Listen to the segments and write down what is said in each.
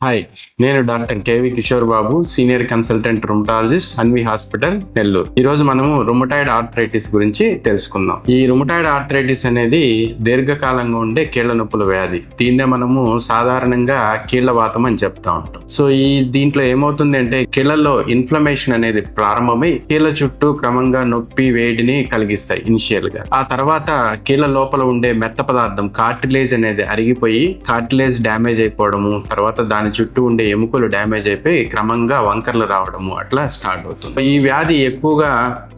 Hi, నేను doctor K V Kishore Babu, senior consultant rheumatologist, Anvi hospital, Nellore. ఈ రోజు మనము రుమటాయిడ్ ఆర్థరైటిస్ గురించి తెలుసుకుందాం. ఈ రుమటాయిడ్ ఆర్థరైటిస్ అనేది దీర్ఘకాలంగా ఉండే కీళ్ల నొప్పుల వ్యాధి. దీన్నే మనము సాధారణంగా కీళ్ల వాతం అని చెప్తా ఉంటాం. సో దీంట్లో ఏమవుతుంది అంటే కీళ్లలో ఇన్ఫ్లమేషన్ అనేది ప్రారంభమై కీళ్ల చుట్టూ క్రమంగా నొప్పి, వేడిని కలిగిస్తాయి ఇనిషియల్ గా. ఆ తర్వాత కీళ్ల లోపల ఉండే మెత్త పదార్థం కార్టిలేజ్ అనేది అరిగిపోయి కార్టిలేజ్ డ్యామేజ్ అయిపోవడము, తర్వాత దాని చుట్టూ ఉండే ఎముకలు డ్యామేజ్ అయిపోయి క్రమంగా వంకర్లు రావడము అట్లా స్టార్ట్ అవుతుంది. ఈ వ్యాధి ఎక్కువగా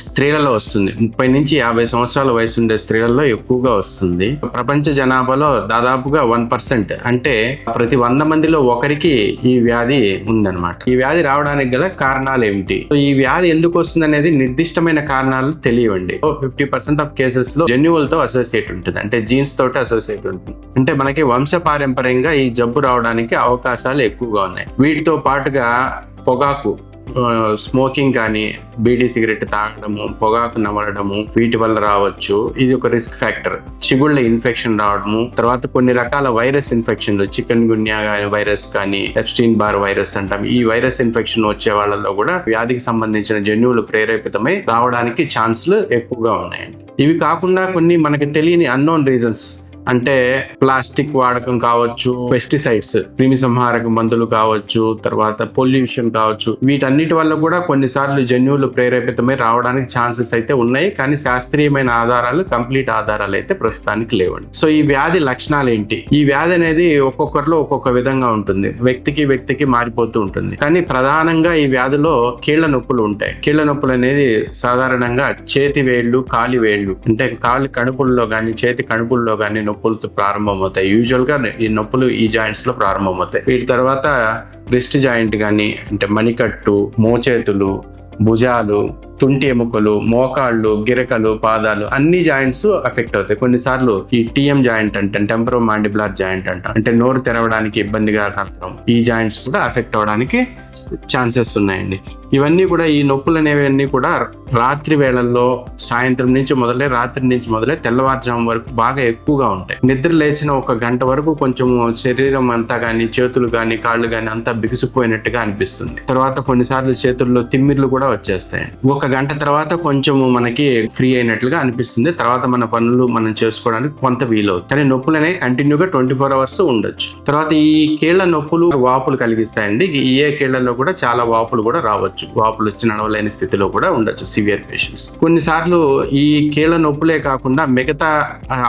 స్త్రీలలో వస్తుంది. 30 నుంచి 50 సంవత్సరాల వయసు ఉండే స్త్రీలలో ఎక్కువగా వస్తుంది. ప్రపంచ జనాభాలో దాదాపుగా 1%, అంటే ప్రతి 100 మందిలో ఒకరికి ఈ వ్యాధి ఉందన్నమాట. ఈ వ్యాధి రావడానికి గల కారణాలు ఏమిటి? ఈ వ్యాధి ఎందుకు వస్తుంది అనేది నిర్దిష్టమైన కారణాలు తెలియవండి. 50% ఆఫ్ కేసెస్ లో జన్యువులతో అసోసియేట్ ఉంటుంది, అంటే జీన్స్ తోటి అసోసియేట్ ఉంటుంది. అంటే మనకి వంశపారంపర్యంగా ఈ జబ్బు రావడానికి అవకాశాలు ఎక్కువగా ఉన్నాయి. వీటితో పాటుగా పొగాకు, స్మోకింగ్ కానీ, బీడీ సిగరెట్ తాగడము, పొగాకు నమలడము వీటి వల్ల రావచ్చు. ఇది ఒక రిస్క్ ఫ్యాక్టర్. చిగుళ్ళ ఇన్ఫెక్షన్ రావడము, తర్వాత కొన్ని రకాల వైరస్ ఇన్ఫెక్షన్లు, చికెన్ గున్యా వైరస్ కానీ, ఎప్స్టీన్ బార్ వైరస్ అంటాం. ఈ వైరస్ ఇన్ఫెక్షన్ వచ్చే వాళ్ళలో కూడా వ్యాధికి సంబంధించిన జన్యువులు ప్రేరేపితమై రావడానికి ఛాన్సులు ఎక్కువగా ఉన్నాయండి. ఇవి కాకుండా కొన్ని మనకి తెలియని అన్నోన్ రీజన్స్, అంటే ప్లాస్టిక్ వాడకం కావచ్చు, పెస్టిసైడ్స్, క్రిమి సంహారక మందులు కావచ్చు, తర్వాత పొల్యూషన్ కావచ్చు, వీటన్నిటి వల్ల కూడా కొన్నిసార్లు జన్యువులు ప్రేరేపితమై రావడానికి ఛాన్సెస్ అయితే ఉన్నాయి. కానీ శాస్త్రీయమైన ఆధారాలు, కంప్లీట్ ఆధారాలు అయితే ప్రస్తుతానికి లేవండి. సో ఈ వ్యాధి లక్షణాలు ఏంటి? ఈ వ్యాధి అనేది ఒక్కొక్కరిలో ఒక్కొక్క విధంగా ఉంటుంది, వ్యక్తికి మారిపోతూ ఉంటుంది. కానీ ప్రధానంగా ఈ వ్యాధిలో కీళ్ల నొప్పులు ఉంటాయి. కీళ్ల నొప్పులు అనేది సాధారణంగా చేతి వేళ్లు, కాలి వేళ్లు, అంటే కాలి కణుపుల్లో కానీ, చేతి కణుపుల్లో కానీ నొప్పులతో ప్రారంభమవుతాయి. యూజువల్ గా ఈ నొప్పులు ఈ జాయింట్స్ లో ప్రారంభమవుతాయి. వీటి తర్వాత రిస్ట్ జాయింట్ కానీ, అంటే మణికట్టు, మోచేతులు, భుజాలు, తుంటి ఎముకలు, మోకాళ్ళు, గిరకలు, పాదాలు, అన్ని జాయింట్స్ ఎఫెక్ట్ అవుతాయి. కొన్నిసార్లు ఈ టీఎం జాయింట్ అంటే టెంపరో మాండిబులర్ జాయింట్ అంటాం, అంటే నోరు తెరవడానికి ఇబ్బందిగా కలగడం, ఈ జాయింట్స్ కూడా ఎఫెక్ట్ అవడానికి ఛాన్సెస్ ఉన్నాయండి. ఇవన్నీ కూడా, ఈ నొప్పులు అనేవన్నీ కూడా రాత్రి వేళల్లో, సాయంత్రం నుంచి మొదలై, రాత్రి నుంచి మొదలై తెల్లవారుజాము వరకు బాగా ఎక్కువగా ఉంటాయి. నిద్ర లేచిన 1 గంట వరకు కొంచెం శరీరం అంతా కానీ, చేతులు కానీ, కాళ్ళు కానీ అంతా బిగుసిపోయినట్టుగా అనిపిస్తుంది. తర్వాత కొన్నిసార్లు చేతుల్లో తిమ్మిర్లు కూడా వచ్చేస్తాయి. 1 గంట తర్వాత కొంచెం మనకి ఫ్రీ అయినట్లుగా అనిపిస్తుంది. తర్వాత మన పనులు మనం చేసుకోవడానికి కొంత వీలవుతుంది. కానీ నొప్పులు అనేవి కంటిన్యూగా 24 అవర్స్ ఉండొచ్చు. తర్వాత ఈ కీళ్ల నొప్పులు వాపులు కలిగిస్తాయండి. ఏ కీళ్లలో కూడా చాలా వాపులు కూడా రావచ్చు. వాపులు వచ్చి నడవలేని స్థితిలో కూడా ఉండొచ్చు సివియర్ పేషెంట్స్. కొన్నిసార్లు ఈ కీళ్ల నొప్పులే కాకుండా మిగతా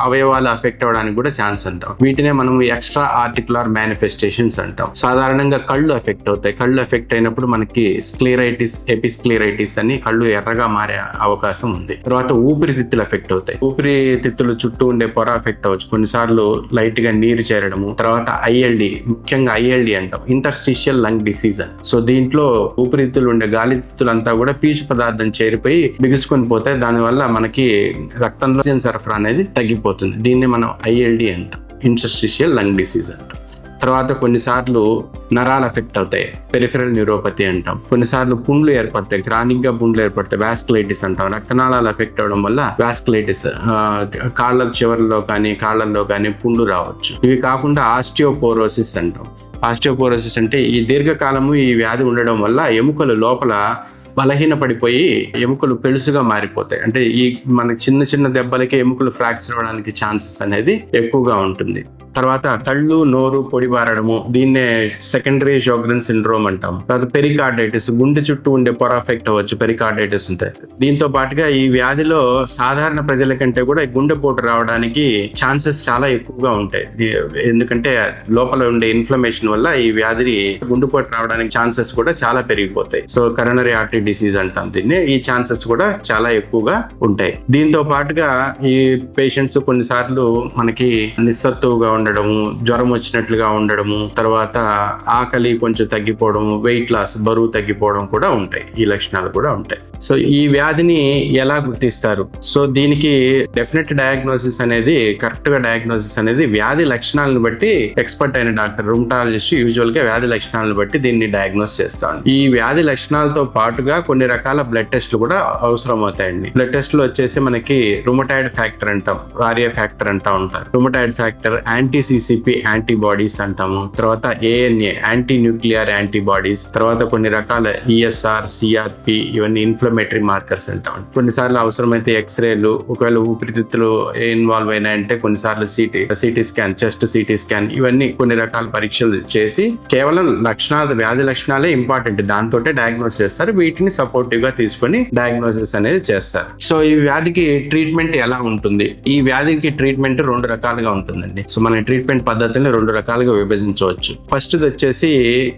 అవయవాలు ఎఫెక్ట్ అవ్వడానికి కూడా ఛాన్స్ అంటాం. వీటినే మనం ఎక్స్ట్రా ఆర్టికులర్ మేనిఫెస్టేషన్స్ అంటాం. సాధారణంగా కళ్ళు ఎఫెక్ట్ అవుతాయి. కళ్ళు ఎఫెక్ట్ అయినప్పుడు మనకి స్క్లెరైటిస్, ఎపిస్క్లెరైటిస్ అని కళ్ళు ఎర్రగా మారే అవకాశం ఉంది. తర్వాత ఊపిరితిత్తులు ఎఫెక్ట్ అవుతాయి. ఊపిరితిత్తులు చుట్టూ ఉండే పొర ఎఫెక్ట్ అవ్వచ్చు. కొన్నిసార్లు లైట్ గా నీరు చేరడము. తర్వాత ఐఎల్డి, ముఖ్యంగా ఐఎల్డి అంటాం, ఇంటర్స్టిషియల్ లంగ్ డిసీజ్. సో దీంట్లో ఊపిరితిత్తులు ఉండే గాలితిత్తులంతా కూడా పీచు పదార్థం చేరిపోయి బిగుసుకొని పోతాయి. దానివల్ల మనకి రక్తంలో ఆక్సిజన్ సరఫరా అనేది తగ్గిపోతుంది. దీన్ని మనం ఐఎల్డి అంటాం, ఇంటర్స్టిషియల్ లంగ్ డిసీజ్ అంటాం. తర్వాత కొన్నిసార్లు నరాలు ఎఫెక్ట్ అవుతాయి, పెరిఫెరల్ న్యూరోపతి అంటాం. కొన్నిసార్లు పుండ్లు ఏర్పడతాయి, క్రానిక్ గా పుండ్లు ఏర్పడతాయి, వాస్కులైటిస్ అంటాం. రక్తనాళాలు ఎఫెక్ట్ అవడం వల్ల వాస్కులైటిస్, కాళ్ళ చివరిలో కానీ, కాళ్ళల్లో కానీ పుండ్లు రావచ్చు. ఇవి కాకుండా ఆస్టియోపోరోసిస్ అంటాం. ఆస్టియోపోరోసిస్ అంటే ఈ దీర్ఘకాలము ఈ వ్యాధి ఉండడం వల్ల ఎముకలు లోపల బలహీనపడిపోయి ఎముకలు పెలుసుగా మారిపోతాయి. అంటే ఈ మన చిన్న దెబ్బలకి ఎముకలు ఫ్రాక్చర్ అవడానికి ఛాన్సెస్ అనేది ఎక్కువగా ఉంటుంది. తర్వాత కళ్ళు, నోరు పొడిబారడము, దీన్నే సెకండరీ షోగ్రెన్ సిండ్రోమ్ అంటాం. తర్వాత పెరికార్డైటిస్, గుండె చుట్టూ ఉండే పొర ఎఫెక్ట్ అవ్వచ్చు, పెరికార్డైటిస్ ఉంటాయి. దీంతో పాటుగా ఈ వ్యాధిలో సాధారణ ప్రజల కంటే కూడా గుండెపోటు రావడానికి ఛాన్సెస్ చాలా ఎక్కువగా ఉంటాయి. ఎందుకంటే లోపల ఉండే ఇన్ఫ్లమేషన్ వల్ల ఈ వ్యాధి గుండెపోటు రావడానికి ఛాన్సెస్ కూడా చాలా పెరిగిపోతాయి. సో కరోనరీ ఆర్టరీ డిసీజ్ అంటాం దీన్ని. ఈ ఛాన్సెస్ కూడా చాలా ఎక్కువగా ఉంటాయి. దీంతో పాటుగా ఈ పేషెంట్స్ కొన్నిసార్లు మనకి నిస్సత్తువుగా ఉండడము, జ్వరం వచ్చినట్లుగా ఉండడము, తర్వాత ఆకలి కొంచెం తగ్గిపోవడము, వెయిట్ లాస్, బరువు తగ్గిపోవడం కూడా ఉంటాయి. ఈ లక్షణాలు కూడా ఉంటాయి. సో ఈ వ్యాధిని ఎలా గుర్తిస్తారు? సో దీనికి డెఫినెట్ డయాగ్నోసిస్ అనేది, కరెక్ట్ గా డయాగ్నోసిస్ అనేది వ్యాధి లక్షణాలను బట్టి ఎక్స్పర్ట్ అయిన డాక్టర్ రుమటాలజిస్ట్ యూజువల్ గా వ్యాధి లక్షణాలను బట్టి దీన్ని డయాగ్నోస్ చేస్తాను. ఈ వ్యాధి లక్షణాలతో పాటుగా కొన్ని రకాల బ్లడ్ టెస్ట్లు కూడా అవసరం అవుతాయండి. బ్లడ్ టెస్ట్లు వచ్చేసి మనకి రుమటాయిడ్ ఫ్యాక్టర్ అంటాం, ఆర్ఏ ఫ్యాక్టర్ అంటా ఉంటారు. Rheumatoid factor, anti CCP antibodies అంటాము, తర్వాత ఏఎన్ఏ యాంటీ న్యూక్లియర్ యాంటీబాడీస్, తర్వాత కొన్ని రకాల ఈఎస్ఆర్, సిఆర్పి, ఇవన్నీ ఇన్ఫ్లమేటరీ మార్కర్స్ అంటాం. కొన్నిసార్లు అవసరమైతే ఎక్స్రేలు, ఒకవేళ ఊపిరితిత్తులు ఇన్వాల్వ్ అయినాయంటే కొన్నిసార్లు CT scan, chest CT scan, ఇవన్నీ కొన్ని రకాల పరీక్షలు చేసి కేవలం వ్యాధి లక్షణాలే ఇంపార్టెంట్, దాంతో డయాగ్నోస్ చేస్తారు. వీటిని సపోర్టివ్ గా తీసుకొని డయాగ్నోసిస్ అనేది చేస్తారు. సో ఈ వ్యాధికి ట్రీట్మెంట్ ఎలా ఉంటుంది? ఈ వ్యాధికి ట్రీట్మెంట్ 2 రకాలుగా ఉంటుందండి. సో మన ట్రీట్మెంట్ పద్ధతిని 2 రకాలుగా విభజించవచ్చు. ఫస్ట్ వచ్చేసి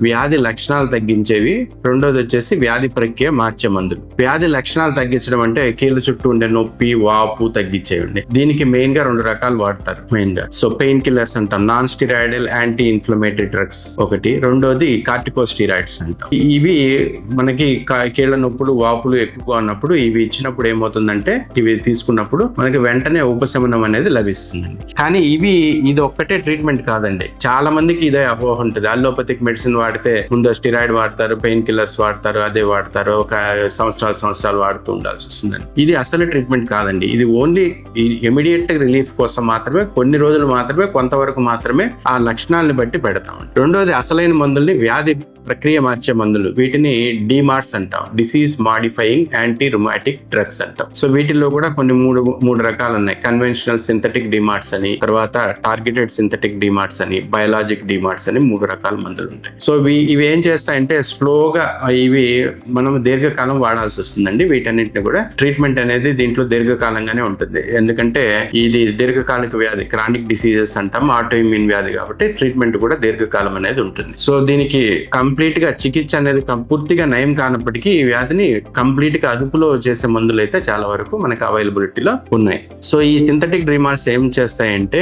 వ్యాధి లక్షణాలు తగ్గించేవి, రెండోది వచ్చేసి వ్యాధి ప్రక్రియ మార్చే మందులు. వ్యాధి లక్షణాలు తగ్గించడం అంటే కీళ్ళ చుట్టూ ఉండే నొప్పి, వాపు తగ్గించేయండి. దీనికి మెయిన్ గా 2 రకాలు వాడతారు మెయిన్ గా. సో పెయిన్ కిల్లర్స్ అంటాం, non steroidal anti inflammatory drugs ఒకటి, రెండోది కార్టికోస్టిరాయిడ్స్ అంటాం. ఇవి మనకి కీళ్ళ నొప్పులు, వాపులు ఎక్కువగా ఉన్నప్పుడు ఇవి ఇచ్చినప్పుడు ఏమవుతుందంటే, ఇవి తీసుకున్నప్పుడు మనకి వెంటనే ఉపశమనం అనేది లభిస్తుందండి. కానీ ఇది ఒక్కటే ట్రీట్మెంట్ కాదండి. చాలా మందికి ఇదే అపోహ ఉంటుంది. అల్లోపతిక్ మెడిసిన్ వాడితే ముందు స్టిరాయిడ్ వాడతారు, పెయిన్ కిల్లర్స్ వాడతారు, అదే వాడతారు, ఒక సంవత్సరాలు వాడుతూ ఉండాల్సి వస్తుందండి. ఇది అసలు ట్రీట్మెంట్ కాదండి. ఇది ఓన్లీ ఇమీడియట్ రిలీఫ్ కోసం మాత్రమే, కొన్ని రోజులు మాత్రమే, కొంతవరకు మాత్రమే ఆ లక్షణాలను బట్టి పెడతాం. రెండోది అసలైన మందుల్ని, వ్యాధి ప్రక్రియ మార్చే మందులు, వీటిని డిమార్ట్స్ అంటాం, disease modifying anti rheumatic drugs అంటాం. సో వీటిల్లో కూడా కొన్ని మూడు రకాలు ఉన్నాయి. కన్వెన్షనల్ సింథటిక్ డిమార్ట్స్ అని, తర్వాత టార్గెటెడ్ సింథటిక్ డిమార్ట్స్ అని, బయాలజిక్ డిమార్ట్స్ అని 3 రకాల మందులు ఉంటాయి. సో ఇవి ఏం చేస్తాయంటే స్లోగా ఇవి మనం దీర్ఘకాలం వాడాల్సి వస్తుందండి. వీటన్నిటిని కూడా ట్రీట్మెంట్ అనేది దీంట్లో దీర్ఘకాలంగానే ఉంటుంది. ఎందుకంటే ఇది దీర్ఘకాలిక వ్యాధి, క్రానిక్ డిసీజెస్ అంటాం, ఆటో ఇమ్యూన్ వ్యాధి, కాబట్టి ట్రీట్మెంట్ కూడా దీర్ఘకాలం అనేది ఉంటుంది. సో దీనికి కంప్లీట్ గా చికిత్స అనేది పూర్తిగా నయం కానప్పటికీ ఈ వ్యాధిని కంప్లీట్ గా అదుపులో చేసే మందులు అయితే చాలా వరకు మనకి అవైలబిలిటీలో ఉన్నాయి. సో ఈ సింథటిక్ డిమార్ట్స్ ఏం చేస్తాయంటే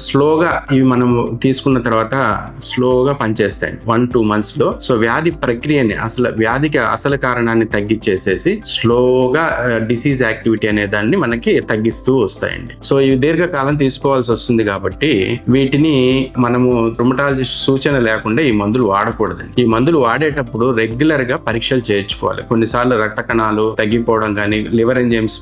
స్లోగా ఇవి మనం తీసుకున్న తర్వాత స్లోగా పనిచేస్తాయి 1-2 months లో. సో వ్యాధి ప్రక్రియని, వ్యాధికి అసలు కారణాన్ని తగ్గించేసేసి స్లోగా డిసీజ్ యాక్టివిటీ అనే దాన్ని మనకి తగ్గిస్తూ వస్తాయండి. సో ఇవి దీర్ఘకాలం తీసుకోవాల్సి వస్తుంది కాబట్టి వీటిని మనము రుమటాలజిస్ట్ సూచన లేకుండా ఈ మందులు వాడకూడదండి. ఈ మందులు వాడేటప్పుడు రెగ్యులర్ గా పరీక్షలు చేయించుకోవాలి. కొన్నిసార్లు రక్త కణాలు తగ్గిపోవడం కానీ, లివర్ ఎంజైమ్స్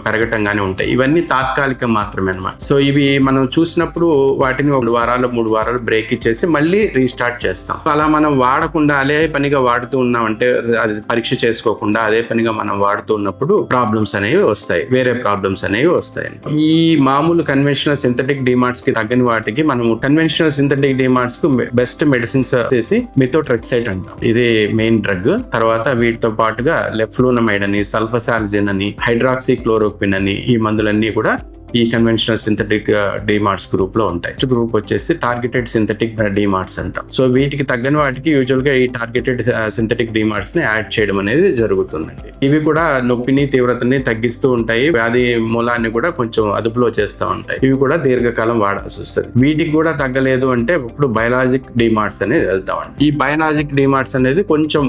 పెరగటం కానీ ఉంటాయి. ఇవన్నీ తాత్కాలికం మాత్రమే అన్నమాట. సో ఇవి మనం చూసినప్పుడు వాటిని 2 వారాలు 3 వారాలు బ్రేక్ ఇచ్చేసి మళ్ళీ రీస్టార్ట్ చేస్తాం. అలా మనం వాడకుండా అదే పనిగా వాడుతూ ఉన్నామంటే, అది పరీక్ష చేసుకోకుండా అదే పనిగా మనం వాడుతూ ఉన్నప్పుడు ప్రాబ్లమ్స్ అనేవి వస్తాయి, వేరే ప్రాబ్లమ్స్ అనేవి వస్తాయి. ఈ మామూలు కన్వెన్షనల్ సింథటిక్ డిమార్ట్స్ కి తగ్గని వాటికి మనము కన్వెన్షనల్ సింథటిక్ డిమార్ట్స్ కు బెస్ట్ మెడిసిన్స్ చేసి మెథోట్రెక్సైట్ అంటాం. ఇది మెయిన్ డ్రగ్. తర్వాత వీటితో పాటుగా లెఫ్లూనమైడ్ అని, సల్ఫసాల్జిన్ అని, హైడ్రాక్సీ క్లోరోక్విన్ అని, ఈ మందులన్నీ కూడా ఈ కన్వెన్షనల్ సింథటిక్ డిమార్ట్స్ గ్రూప్ లో ఉంటాయి. గ్రూప్ వచ్చేసి టార్గెటెడ్ సింథటిక్ డిమార్ట్స్ అంటాం. సో వీటికి తగ్గని వాటికి యూజువల్ గా ఈ టార్గెటెడ్ సింథటిక్ డిమార్ట్స్ ని యాడ్ చేయడం అనేది జరుగుతుందండి. ఇవి కూడా నొప్పిని, తీవ్రతని తగ్గిస్తూ ఉంటాయి, వ్యాధి మూలాన్ని కూడా కొంచెం అదుపులో చేస్తూ ఉంటాయి. ఇవి కూడా దీర్ఘకాలం వాడాల్సి వస్తుంది. వీటికి కూడా తగ్గలేదు అంటే ఇప్పుడు బయాలజిక్ డిమార్ట్స్ అనేది వెళ్తామండి. ఈ బయాలజిక్ డిమార్ట్స్ అనేది కొంచెం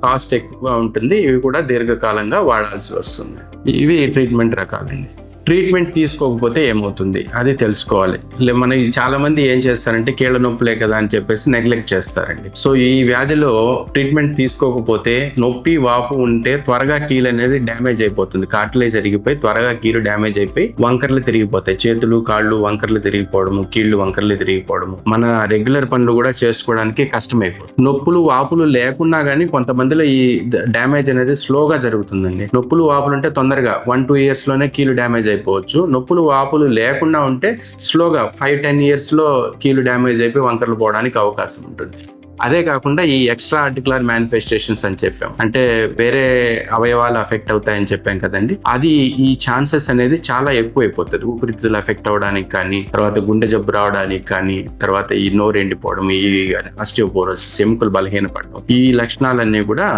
కాస్ట్ ఎక్కువగా ఉంటుంది. ఇవి కూడా దీర్ఘకాలంగా వాడాల్సి వస్తుంది. ఇవి ట్రీట్మెంట్ రకాలండి. ట్రీట్మెంట్ తీసుకోకపోతే ఏమవుతుంది అది తెలుసుకోవాలి. మన చాలా మంది ఏం చేస్తారంటే కీళ్ళ నొప్పులే కదా అని చెప్పేసి నెగ్లెక్ట్ చేస్తారండి. సో ఈ వ్యాధిలో ట్రీట్మెంట్ తీసుకోకపోతే నొప్పి, వాపు ఉంటే త్వరగా కీలు అనేది డ్యామేజ్ అయిపోతుంది. కార్టిలేజ్ జరిగిపోయి త్వరగా కీలు డ్యామేజ్ అయిపోయి వంకర్లు తిరిగిపోతాయి. చేతులు, కాళ్ళు వంకర్లు తిరిగిపోవడము, కీళ్లు వంకర్లు తిరిగిపోవడము, మన రెగ్యులర్ పనులు కూడా చేసుకోవడానికి కష్టమైపోతుంది. నొప్పులు, వాపులు లేకున్నా గానీ కొంతమందిలో ఈ డ్యామేజ్ అనేది స్లోగా జరుగుతుందండి. నొప్పులు, వాపులు ఉంటే తొందరగా 1-2 years లోనే కీలు డ్యామేజ్ అయిపోవచ్చు. నొప్పులు, వాపులు లేకుండా ఉంటే స్లోగా 5-10 years లో కీలు డ్యామేజ్ అయిపోయి వంకర్లు పోవడానికి అవకాశం ఉంటుంది. అదే కాకుండా ఈ ఎక్స్ట్రా ఆర్టికులర్ మేనిఫెస్టేషన్స్ అని చెప్పాం, అంటే వేరే అవయవాలు అఫెక్ట్ అవుతాయని చెప్పాం కదండి. అది ఈ ఛాన్సెస్ అనేది చాలా ఎక్కువ అయిపోతుంది. ఊపిరితిత్తులు అఫెక్ట్ అవడానికి కానీ, తర్వాత గుండె జబ్బు రావడానికి కానీ, తర్వాత ఈ నోరు ఎండిపోవడం, ఈ ఆస్టియోపోరోసిస్, ఎముకలు బలహీనపడడం, ఈ లక్షణాలన్నీ కూడా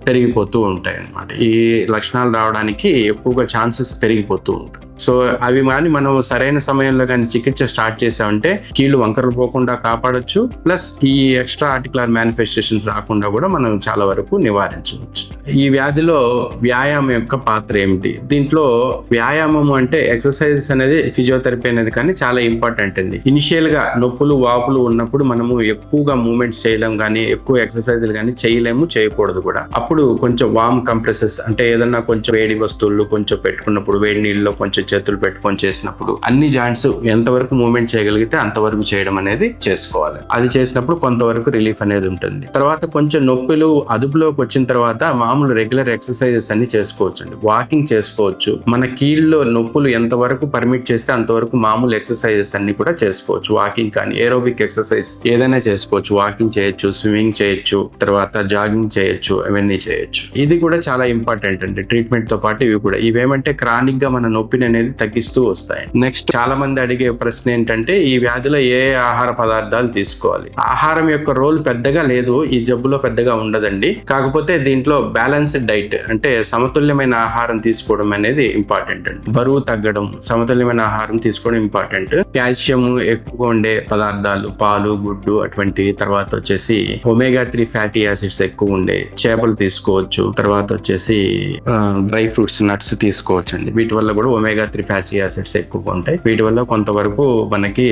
పెరిగిపోతూ ఉంటాయి అన్నమాట. ఈ లక్షణాలు రావడానికి ఎక్కువగా ఛాన్సెస్ పెరిగిపోతూ ఉంటాయి. సో అవి కానీ మనం సరైన సమయంలో కానీ చికిత్స స్టార్ట్ చేసామంటే కీళ్ళు వంకరలు పోకుండా కాపాడొచ్చు, ప్లస్ ఈ ఎక్స్ట్రా ఆర్టికులర్ మేనిఫెస్టేషన్స్ రాకుండా కూడా మనం చాలా వరకు నివారించవచ్చు. ఈ వ్యాధిలో వ్యాయామం యొక్క పాత్ర ఏమిటి? దీంట్లో వ్యాయామం అంటే ఎక్సర్సైజెస్ అనేది ఫిజియోథెరపీ అనేది కానీ చాలా ఇంపార్టెంట్ అండి. ఇనిషియల్ గా నొప్పులు వాపులు ఉన్నప్పుడు మనము ఎక్కువగా మూవ్మెంట్స్ చేయలేం కానీ ఎక్కువ ఎక్సర్సైజులు కానీ చేయలేము, చేయకూడదు కూడా. అప్పుడు కొంచెం వామ్ కంప్రెసెస్ అంటే ఏదన్నా కొంచెం వేడి వస్తువులు కొంచెం పెట్టుకున్నప్పుడు, వేడి నీళ్ళలో కొంచెం చేతులు పెట్టుకొని చేసినప్పుడు అన్ని జాయింట్స్ ఎంతవరకు మూవ్మెంట్ చేయగలిగితే అంతవరకు చేయడం అనేది చేసుకోవాలి. అది చేసినప్పుడు కొంతవరకు రిలీఫ్ అనేది ఉంటుంది. తర్వాత కొంచెం నొప్పులు అదుపులోకి వచ్చిన తర్వాత మామూలు రెగ్యులర్ ఎక్సర్సైజెస్ అన్ని చేసుకోవచ్చు అండి. వాకింగ్ చేసుకోవచ్చు. మన కీళ్ళలో నొప్పులు ఎంతవరకు పర్మిట్ చేస్తే అంతవరకు మామూలు ఎక్సర్సైజెస్ అన్ని కూడా చేసుకోవచ్చు. వాకింగ్ కానీ ఏరోబిక్ ఎక్సర్సైజ్ ఏదైనా చేసుకోవచ్చు. వాకింగ్ చేయొచ్చు, స్విమ్మింగ్ చేయొచ్చు, తర్వాత జాగింగ్ చేయొచ్చు, ఇవన్నీ చేయొచ్చు. ఇది కూడా చాలా ఇంపార్టెంట్ అండి. ట్రీట్మెంట్ తో పాటు ఇవేమంటే క్రానిక్ గా మన నొప్పిని అనేది తగ్గిస్తూ వస్తాయి. నెక్స్ట్ చాలా మంది అడిగే ప్రశ్న ఏంటంటే ఈ వ్యాధిలో ఏ ఆహార పదార్థాలు తీసుకోవాలి? ఆహారం యొక్క రోల్ పెద్దగా లేదు, ఈ జబ్బులో పెద్దగా ఉండదండి. కాకపోతే దీంట్లో బ్యాలెన్స్డ్ డైట్ అంటే సమతుల్యమైన ఆహారం తీసుకోవడం అనేది ఇంపార్టెంట్ అండి. బరువు తగ్గడం, సమతుల్యమైన ఆహారం తీసుకోవడం ఇంపార్టెంట్. కాల్షియం ఎక్కువగా ఉండే పదార్థాలు పాలు, గుడ్డు అటువంటి, తర్వాత వచ్చేసి ఒమేగా-3 ఫ్యాటీ యాసిడ్స్ ఎక్కువ ఉండే చేపలు తీసుకోవచ్చు. తర్వాత వచ్చేసి డ్రై ఫ్రూట్స్, నట్స్ తీసుకోవచ్చు అండి. వీటి వల్ల కూడా ఒమేగా-3 ఫ్యాటీ యాసిడ్స్ ఎక్కువగా ఉంటాయి. వీటి వల్ల కొంతవరకు మనకి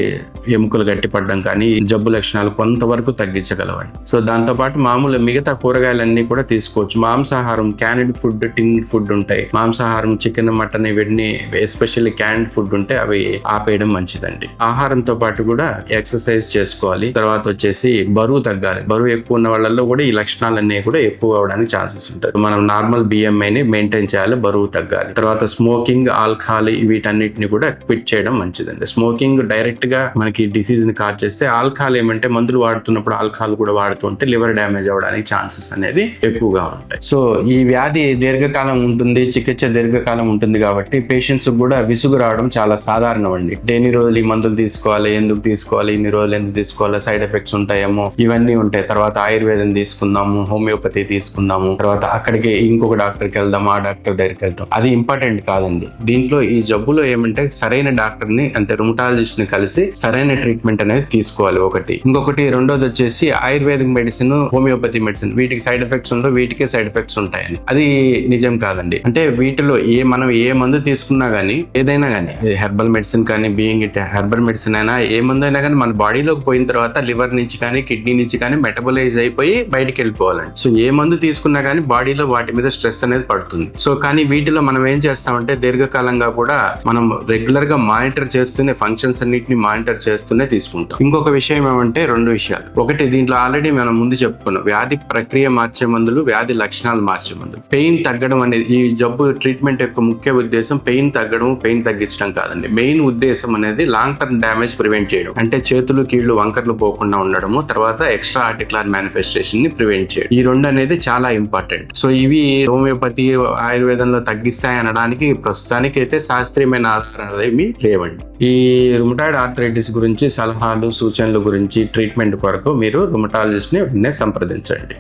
ఎముకలు గట్టిపడడం కానీ జబ్బు లక్షణాలు కొంతవరకు తగ్గించగలవండి. సో దాంతో పాటు మామూలు మిగతా కూరగాయలన్నీ కూడా తీసుకోవచ్చు. మాంసాహారం, క్యాన్డ్ ఫుడ్, టిన్ ఫుడ్ ఉంటాయి. మాంసాహారం చికెన్, మటన్ ఇవన్నీ ఎస్పెషల్లీ క్యాన్డ్ ఫుడ్ ఉంటే అవి ఆపేయడం మంచిదండి. ఆహారంతో పాటు కూడా ఎక్సర్సైజ్ చేసుకోవాలి. తర్వాత వచ్చేసి బరువు తగ్గాలి. బరువు ఎక్కువ ఉన్న వాళ్ళల్లో కూడా ఈ లక్షణాలన్నీ కూడా ఎక్కువ అవడానికి ఛాన్సెస్ ఉంటాయి. మనం నార్మల్ బిఎంఐని మెయింటైన్ చేయాలి, బరువు తగ్గాలి. తర్వాత స్మోకింగ్, ఆల్కహాల్ వీటన్నిటిని కూడా క్విట్ చేయడం మంచిదండి. స్మోకింగ్ డైరెక్ట్ గా మనకి డిసీజ్ ని కాజ్ చేస్తే, ఆల్కహాల్ ఏమంటే మందులు వాడుతున్నప్పుడు ఆల్కహాల్ కూడా వాడుతుంటే లివర్ డ్యామేజ్ అవ్వడానికి ఛాన్సెస్ అనేది ఎక్కువగా ఉంటాయి. సో ఈ వ్యాధి దీర్ఘకాలం ఉంటుంది, చికిత్స దీర్ఘకాలం ఉంటుంది కాబట్టి పేషెంట్స్ కూడా విసుగు రావడం చాలా సాధారణం అండి. ఎన్ని రోజులు ఈ మందులు తీసుకోవాలి, ఎందుకు తీసుకోవాలి, ఇన్ని రోజులు ఎందుకు తీసుకోవాలి, సైడ్ ఎఫెక్ట్స్ ఉంటాయేమో, ఇవన్నీ ఉంటాయి. తర్వాత ఆయుర్వేదం తీసుకుందాము, హోమియోపతి తీసుకుందాము, తర్వాత అక్కడికి ఇంకొక డాక్టర్కి వెళ్దాం, ఆ డాక్టర్ దగ్గరికి వెళ్తాం. అది ఇంపార్టెంట్ కాదండి. దీంట్లో ఈ జబ్బులో ఏమంటే సరైన డాక్టర్ ని అంటే రుమటాలజిస్ట్ ని కలిసి సరైన ట్రీట్మెంట్ అనేది తీసుకోవాలి ఒకటి. ఇంకొకటి రెండోది వచ్చేసి ఆయుర్వేదిక్ మెడిసిన్, హోమియోపతి మెడిసిన్ వీటికి సైడ్ ఎఫెక్ట్స్ ఉండవు, వీటికే సైడ్ ఎఫెక్ట్స్ ఉంటాయని అది నిజం కాదండి. అంటే వీటిలో మనం ఏ మందు తీసుకున్నా గానీ, ఏదైనా కానీ హెర్బల్ మెడిసిన్ కానీ, బీయింగ్ ఇట్ హెర్బల్ మెడిసిన్ అయినా ఏ మందు అయినా కానీ మన బాడీలోకి పోయిన తర్వాత లివర్ నుంచి కానీ, కిడ్నీ నుంచి కానీ మెటబలైజ్ అయిపోయి బయటికి వెళ్ళిపోవాలండి. సో ఏ మందు తీసుకున్నా కానీ బాడీలో వాటి మీద స్ట్రెస్ అనేది పడుతుంది. సో కానీ వీటిలో మనం ఏం చేస్తామంటే దీర్ఘకాలంగా కూడా మనం రెగ్యులర్ గా మానిటర్ చేస్తూనే, ఫంక్షన్స్ అన్నిటిని మానిటర్ చేస్తూనే తీసుకుంటాం. ఇంకొక విషయం ఏమంటే రెండు విషయాలు. ఒకటి, దీంట్లో ఆల్రెడీ మనం ముందు చెప్పుకున్నాం, వ్యాధి ప్రక్రియ మార్చే మందులు, వ్యాధి లక్షణాలు మార్చే మందులు. పెయిన్ తగ్గడం అనేది ఈ జబ్బు ట్రీట్మెంట్ యొక్క ముఖ్య ఉద్దేశం పెయిన్ తగ్గడం, పెయిన్ తగ్గించడం కాదండి. మెయిన్ ఉద్దేశం అనేది లాంగ్ టర్మ్ డ్యామేజ్ ప్రివెంట్ చేయడం. అంటే చేతులు, కీళ్లు వంకర్లు పోకుండా ఉండడము, తర్వాత ఎక్స్ట్రా ఆర్టికులర్ మేనిఫెస్టేషన్ ని ప్రివెంట్ చేయడం. ఈ రెండు అనేది చాలా ఇంపార్టెంట్. సో ఇవి హోమియోపతి, ఆయుర్వేదంలో తగ్గిస్తాయి అనడానికి ప్రస్తుతానికి అయితే శాస్త్రీయమైన ఆధారాలు ఏమీ లేవండి. ఈ రుమటాయిడ్ ఆర్థరైటిస్ గురించి సలహాలు, సూచనల గురించి ట్రీట్మెంట్ కొరకు మీరు రుమటాలజిస్ట్ ని సంప్రదించండి.